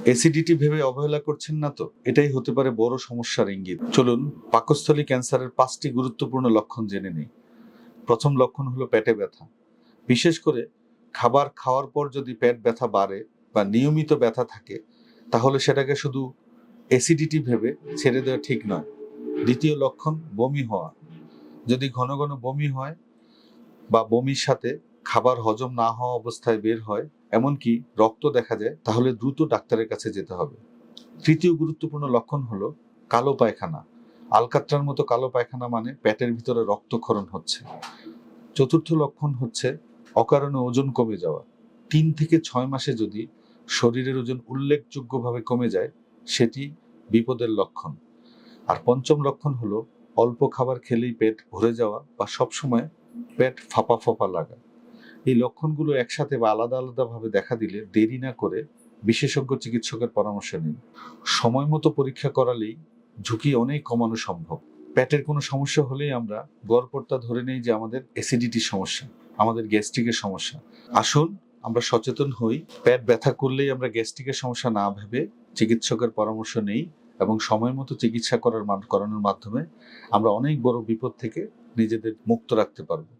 Acidity ভেবে অবহেলা করছেন না তো? এটাই হতে পারে বড় সমস্যার ইঙ্গিত। চলুন পাকস্থলী ক্যান্সারের 5টি গুরুত্বপূর্ণ লক্ষণ জেনে নিই। প্রথম লক্ষণ হলো পেটে ব্যথা। বিশেষ করে খাবার খাওয়ার পর যদি পেট ব্যথা বাড়ে বা নিয়মিত ব্যথা থাকে, তাহলে সেটাকে শুধু অ্যাসিডিটি ভেবে ছেড়ে দেওয়া ঠিক নয়। দ্বিতীয় লক্ষণ বমি হওয়া। যদি ঘন ঘন বমি হয় বা বমির সাথে খাবার হজম না হওয়া অবস্থায় বের হয়, এমনকি রক্ত দেখা যায়, তাহলে দ্রুত ডাক্তারের কাছে যেতে হবে। তৃতীয় গুরুত্বপূর্ণ লক্ষণ হলো কালো পায়খানা। আলকাত্রার মতো কালো পায়খানা মানে পেটের ভিতরে রক্তক্ষরণ হচ্ছে। চতুর্থ লক্ষণ হচ্ছে অকারণে ওজন কমে যাওয়া। 3 থেকে 6 মাসে যদি শরীরের ওজন উল্লেখযোগ্যভাবে কমে যায়, সেটি বিপদের লক্ষণ। আর পঞ্চম লক্ষণ হলো অল্প খাবার খেলেই পেট ভরে যাওয়া বা সবসময় পেট ফাঁপা ফাঁপা লাগা। এই লক্ষণগুলো একসাথে বা আলাদা আলাদাভাবে দেখা দিলে দেরি না করে বিশেষজ্ঞ চিকিৎসকের পরামর্শ নিন। সময় মতো পরীক্ষা করালেই ঝুঁকি অনেক কমানো সম্ভব। পেটের কোনো সমস্যা হলেই আমরা গড়পড়তা ধরে নেই যে আমাদের অ্যাসিডিটির সমস্যা, আমাদের গ্যাস্ট্রিকের সমস্যা। আসুন আমরা সচেতন হই, পেট ব্যথা করলেই আমরা গ্যাস্ট্রিকের সমস্যা না ভেবে চিকিৎসকের পরামর্শ নেই এবং সময় মতো চিকিৎসা করানোর মাধ্যমে আমরা অনেক বড় বিপদ থেকে নিজেদের মুক্ত রাখতে পারবো।